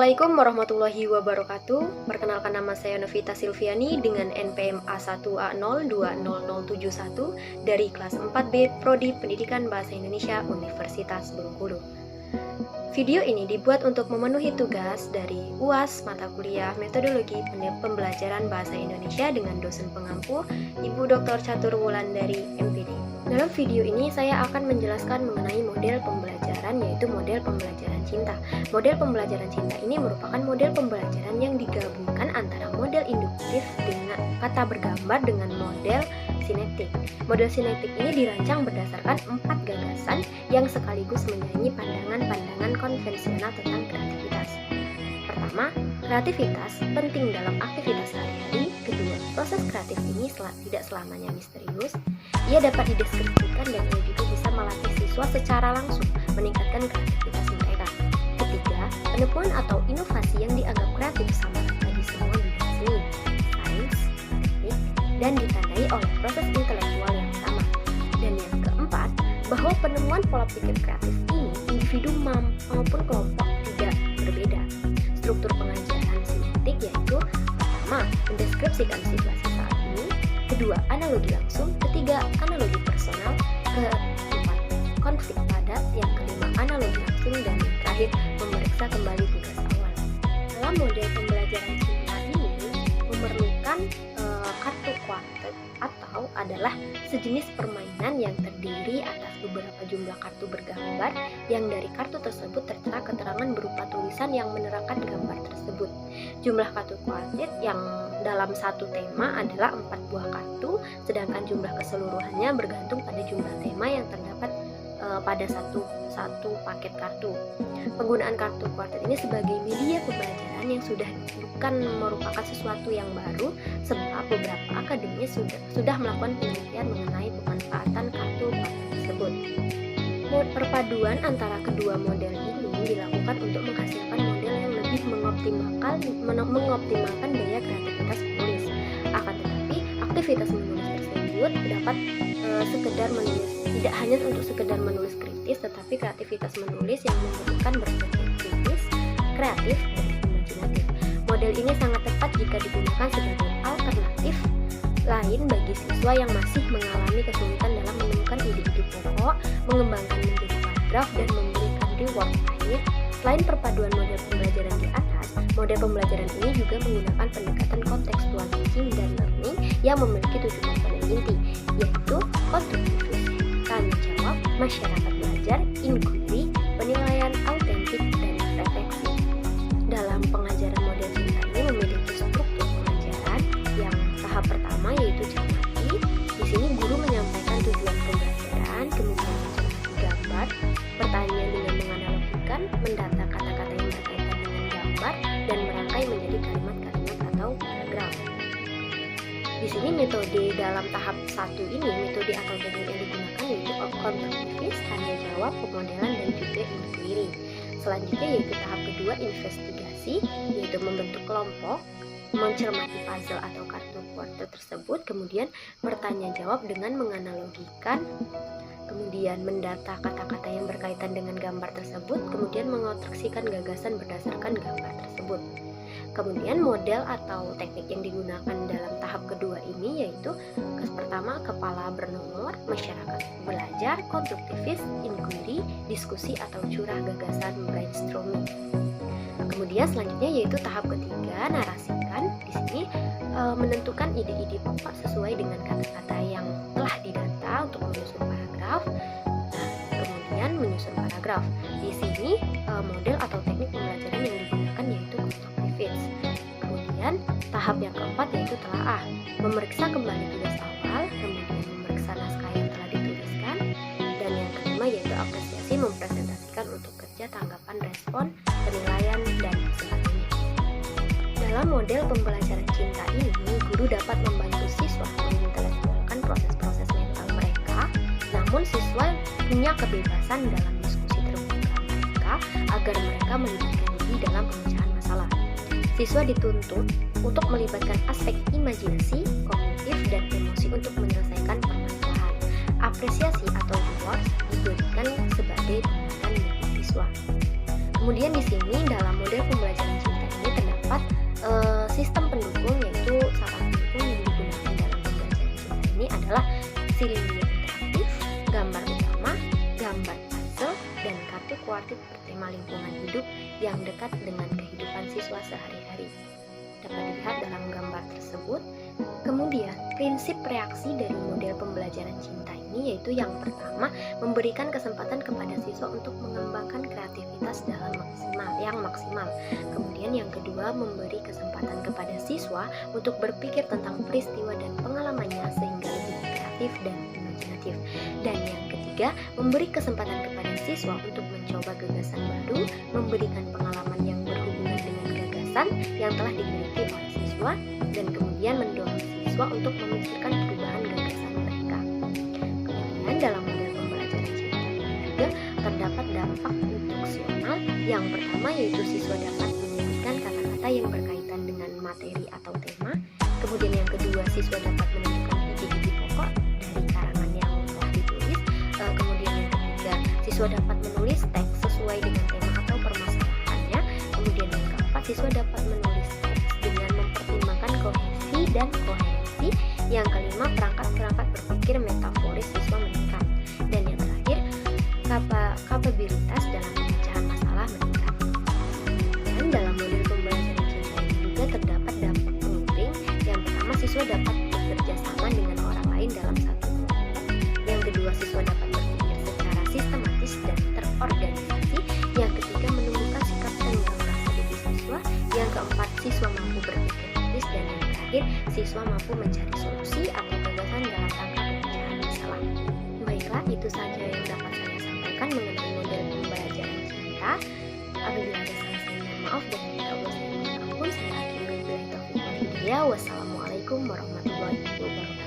Assalamualaikum warahmatullahi wabarakatuh. Perkenalkan, nama saya Novita Silviani dengan NPM A1A020071 dari kelas 4B Prodi Pendidikan Bahasa Indonesia Universitas Bengkulu. Video ini dibuat untuk memenuhi tugas dari UAS mata kuliah Metodologi Pembelajaran Bahasa Indonesia dengan dosen pengampu Ibu Dr. Catur Wulandari MPD. Dalam video ini saya akan menjelaskan mengenai model pembelajaran, yaitu model pembelajaran cinta. Model pembelajaran cinta ini merupakan model pembelajaran yang digabungkan antara model induktif dengan kata bergambar dengan model sinektik. Model sinektik ini dirancang berdasarkan 4 gagasan yang sekaligus menyanyi pandangan-pandangan konvensional tentang kreativitas. Pertama, kreativitas penting dalam aktivitas sehari-hari. Kedua, proses kreatif ini tidak selamanya misterius. Ia dapat dideskripsikan dan ia juga bisa melatih siswa secara langsung, meningkatkan kreativitas mereka. Ketiga, penipuan atau inovasi yang dianggap kreatif sama rata di semua bidang seni, sains, teknik, dan ditandai oleh proses intelektual yang sama. Dan yang keempat, bahwa penemuan pola pikir kreatif ini individu maupun kelompok tidak berbeda. Struktur pengajaran sinektik yaitu pertama, mendeskripsikan situasi saat ini. Kedua, analogi langsung. Ketiga, analogi personal. Keempat, konflik padat. Yang kelima, analogi langsung. Dan yang terakhir, memeriksa kembali tugas awal. Dalam model pembelajaran cinta ini memerlukan kartu kuartet atau adalah sejenis permainan yang terdiri atas beberapa jumlah kartu bergambar yang dari kartu tersebut tertera keterangan berupa tulisan yang menerangkan gambar tersebut. Jumlah kartu kuartet yang dalam satu tema adalah 4 buah kartu, sedangkan jumlah keseluruhannya bergantung pada jumlah tema yang terdapat pada satu paket kartu. Penggunaan kartu kuartet ini sebagai media pembelajaran yang bukan merupakan sesuatu yang baru, sebab beberapa akademi sudah melakukan penelitian mengenai pemanfaatan kartu kuartet tersebut. Perpaduan antara kedua model ini dilakukan untuk menghasilkan model yang lebih mengoptimalkan daya kreativitas penulis. Akan tetapi, aktivitas menulis tersebut dapat sekedar menulis, tidak hanya untuk sekedar menulis kritis, tetapi kreativitas menulis yang membutuhkan berpikir kritis, kreatif, dan imajinatif. Model ini sangat tepat jika digunakan sebagai alternatif lain bagi siswa yang masih mengalami kesulitan dalam menemukan ide-ide pokok, mengembangkan menjadi paragraf, dan memberikan reward akhir. Selain perpaduan model pembelajaran di atas, model pembelajaran ini juga menggunakan pendekatan contextual teaching dan learning yang memiliki 7 komponen inti, yaitu konstruktivis, tanya jawab, masyarakat belajar, inquiry, penilaian autentik, dan refleksi. Dalam pengajaran model cinta ini memiliki struktur pengajaran yang tahap pertama yaitu cermati. Di sini guru menyampaikan tujuan pembelajaran, kemudian mencermati gambar, pertanyaan dengan menganalogikan, mendata kata-kata yang berkaitan dengan gambar, dan merangkai menjadi kalimat-kalimat atau paragraf. Di sini metode dalam tahap 1 ini, metode atau teknik yang digunakan yaitu konstruktivis, tanya jawab, pemodelan, dan juga inquiry. Selanjutnya yaitu tahap kedua, investigasi, yaitu membentuk kelompok, mencermati puzzle atau kartu kuartet tersebut, kemudian bertanya jawab dengan menganalogikan, kemudian mendata kata-kata yang berkaitan dengan gambar tersebut, kemudian mengonstruksikan gagasan berdasarkan gambar tersebut. Kemudian model atau teknik yang digunakan dalam tahap kedua ini yaitu pertama, kepala bernomor, masyarakat belajar, konstruktivis, inquiry, diskusi atau curah gagasan, brainstorming. Kemudian selanjutnya yaitu tahap ketiga, narasikan. Di sini menentukan ide-ide pokok sesuai dengan kata-kata yang telah didata untuk menyusun paragraf. Kemudian menyusun paragraf. Di sini model atau teknik pembelajaran yang digunakan yaitu konstruktivis. Kemudian tahap yang keempat yaitu telaah, memeriksa kembali tugas awal, kemudian memeriksa naskah yang telah dituliskan, dan yang kelima yaitu apresiasi, mempresentasikan untuk kerja, tanggapan, respon, penilaian, dan sebagainya. Dalam model pembelajaran cinta ini, guru dapat membantu siswa mengintelektualkan proses-proses mental mereka, namun siswa punya kebebasan dalam diskusi terbuka mereka agar mereka melibatkan diri dalam pemecahan masalah. Siswa dituntut untuk melibatkan aspek imajinasi, kognitif, dan emosi untuk menyelesaikan permasalahan. Apresiasi atau reward diberikan sebagai penguatan bagi siswa. Kemudian di sini dalam model pembelajaran cinta ini terdapat sistem pendukung, yaitu salah satu pendukung yang digunakan dalam pembelajaran cinta ini adalah silinder interaktif, gambar utama, gambar puzzle, dan kartu kuartit bertema lingkungan hidup yang dekat dengan kehidupan siswa sehari-hari. Dapat dilihat dalam gambar tersebut. Kemudian, prinsip reaksi dari model pembelajaran cinta ini yaitu yang pertama, memberikan kesempatan kepada siswa untuk mengembangkan kreativitas dalam maksimal. Kemudian yang kedua, memberi kesempatan kepada siswa untuk berpikir tentang peristiwa dan pengalamannya sehingga lebih kreatif dan imajinatif. Dan yang ketiga, memberi kesempatan kepada siswa untuk mencoba gagasan baru, memberikan pengalaman yang berhubungan dengan gagasan yang telah dimiliki oleh siswa, dan kemudian mendorong siswa untuk memikirkan perubahan gagasan mereka. Kemudian dalam model pembelajaran cinta ini juga terdapat dampak instruksional. Yang pertama yaitu siswa dapat menyebutkan kata-kata yang berkaitan dengan materi atau tema. Kemudian yang kedua, siswa dapat menentukan ide-ide pokok dari karangan yang telah ditulis. Kemudian yang ketiga, siswa dapat menulis teks sesuai dengan tema atau permasalahannya. Kemudian yang keempat, siswa dapat menulis teks dengan mempertimbangkan kohesi dan koherensi. Yang kelima, perangkat-perangkat berpikir metaforis siswa meningkat. Dan yang terakhir, kapabilitas dalam pemecahan masalah meningkat. Dan dalam model pembelajaran cinta ini juga terdapat dampak penting. Yang pertama, siswa dapat bekerja sama dengan orang lain dalam satu kelompok. Yang kedua, siswa dapat berpikir secara sistematis dan terorganisasi. Yang ketiga, menumbuhkan sikap tanggung rasa diri siswa. Yang keempat, siswa mampu berpikir kritis. Dan yang terakhir, siswa mampu mencari solusi atau gagasan dalam rangka pemecahan masalah. Baiklah, itu saja yang dapat saya sampaikan mengenai model pembelajaran cinta. Apabila ada salah saya mohon maaf, dan minta Allah saya mohon ampun. Saya akhiri billahi taufiq wal hidayah. Wassalamualaikum warahmatullahi wabarakatuh.